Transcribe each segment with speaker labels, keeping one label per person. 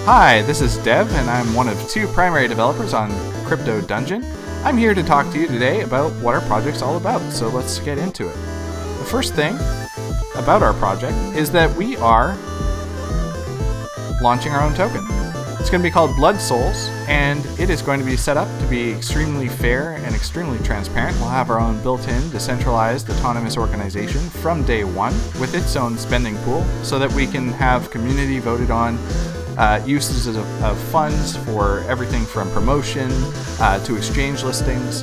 Speaker 1: Hi, this is Dev, and I'm one of two primary developers on Crypto Dungeon. I'm here to talk to you today about what our project's all about, so let's get into it. The first thing about our project is that we are launching our own token. It's going to be called Blood Souls, and it is going to be set up to be extremely fair and extremely transparent. We'll have our own built-in, decentralized, autonomous organization from day one with its own spending pool so that we can have community voted on uses of funds for everything from promotion to exchange listings.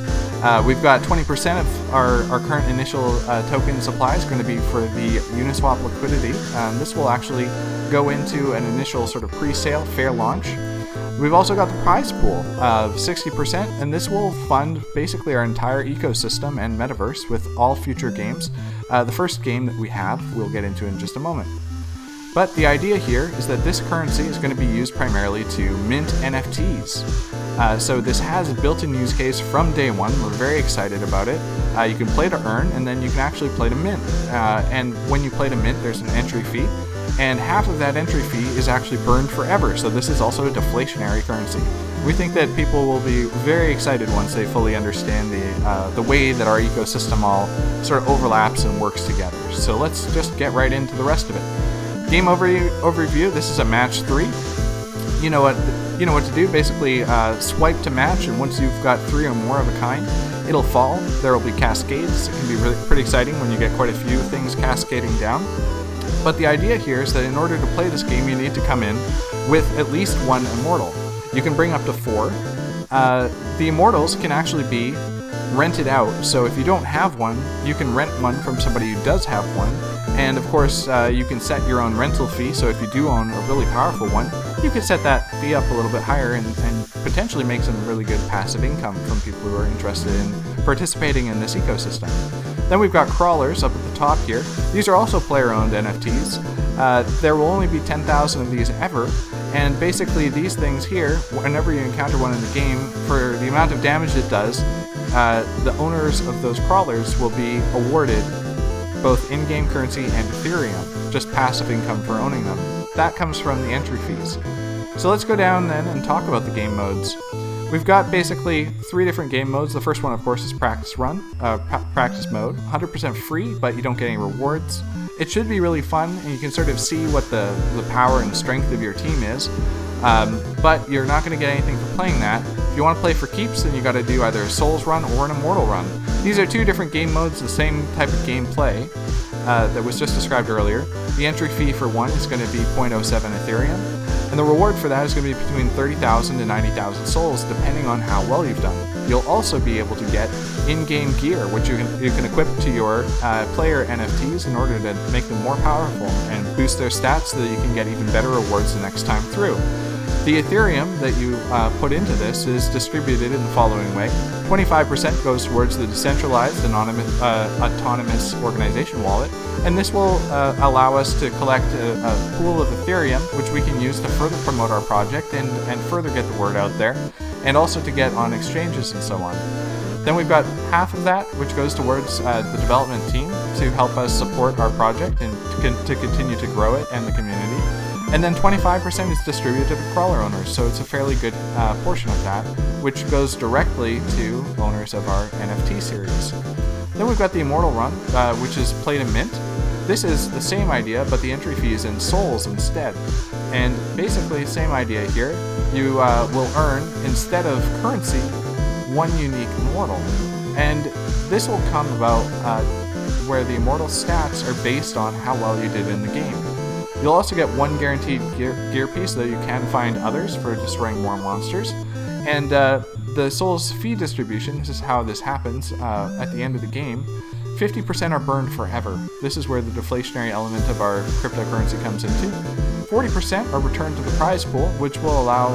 Speaker 1: We've got 20% of our current initial token supply is going to be for the Uniswap liquidity. This will actually go into an initial sort of pre-sale fair launch. We've also got the prize pool of 60%, and this will fund basically our entire ecosystem and metaverse with all future games. The first game that we have we'll get into in just a moment. But the idea here is that this currency is going to be used primarily to mint NFTs. So this has a built-in use case from day one. We're very excited about it. You can play to earn, and then you can actually play to mint. And when you play to mint, there's an entry fee. And half of that entry fee is actually burned forever. So this is also a deflationary currency. We think that people will be very excited once they fully understand the way that our ecosystem all sort of overlaps and works together. So let's just get right into the rest of it. Game overview. This is a match 3. You know what to do. Basically, swipe to match, and once you've got 3 or more of a kind, it'll fall. There will be cascades. It can be pretty exciting when you get quite a few things cascading down. But the idea here is that in order to play this game, you need to come in with at least 1 Immortal. You can bring up to 4. The Immortals can actually be rented out. So if you don't have one, you can rent one from somebody who does have one. And of course, you can set your own rental fee. So if you do own a really powerful one, you can set that fee up a little bit higher and potentially make some really good passive income from people who are interested in participating in this ecosystem. Then we've got crawlers up at the top here. These are also player-owned NFTs. There will only be 10,000 of these ever. And basically these things here, whenever you encounter one in the game, for the amount of damage it does, the owners of those crawlers will be awarded both in-game currency and Ethereum, just passive income for owning them. That comes from the entry fees. So let's go down then and talk about the game modes. We've got basically 3 different game modes. The first one, of course, is practice mode, 100% free, but you don't get any rewards. It should be really fun, and you can sort of see what the power and strength of your team is, but you're not going to get anything for playing that. If you want to play for keeps, then you got to do either a Souls run or an Immortal run. These are 2 different game modes, the same type of gameplay that was just described earlier. The entry fee for one is going to be 0.07 Ethereum, and the reward for that is going to be between 30,000 and 90,000 souls, depending on how well you've done. You'll also be able to get in-game gear, which you can equip to your player NFTs in order to make them more powerful and boost their stats so that you can get even better rewards the next time through. The Ethereum that you put into this is distributed in the following way. 25% goes towards the decentralized autonomous organization wallet, and this will allow us to collect a pool of Ethereum, which we can use to further promote our project and further get the word out there, and also to get on exchanges and so on. Then we've got half of that, which goes towards the development team to help us support our project and to continue to grow it and the community. And then 25% is distributed to the crawler owners, so it's a fairly good portion of that, which goes directly to owners of our NFT series. Then we've got the Immortal run, which is play to mint. This is the same idea, but the entry fee is in souls instead. And basically, same idea here. You will earn, instead of currency, 1 unique Immortal. And this will come about where the Immortal stats are based on how well you did in the game. You'll also get 1 guaranteed gear piece, though you can find others for destroying more monsters. And the Souls fee distribution, this is how this happens at the end of the game. 50% are burned forever. This is where the deflationary element of our cryptocurrency comes into. 40% are returned to the prize pool, which will allow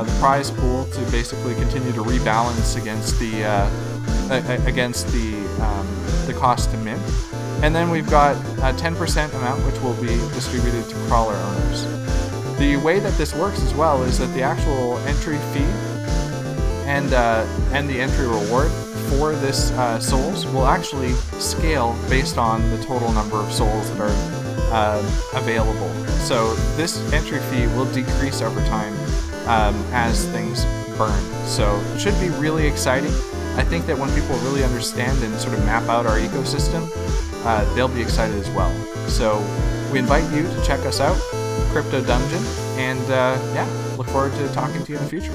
Speaker 1: the prize pool to basically continue to rebalance against the cost to mint. And then we've got a 10% amount which will be distributed to crawler owners. The way that this works as well is that the actual entry fee and the entry reward for this souls will actually scale based on the total number of souls that are available. So this entry fee will decrease over time as things burn. So it should be really exciting. I think that when people really understand and sort of map out our ecosystem, they'll be excited as well. So we invite you to check us out, Crypto Dungeon, and yeah, look forward to talking to you in the future.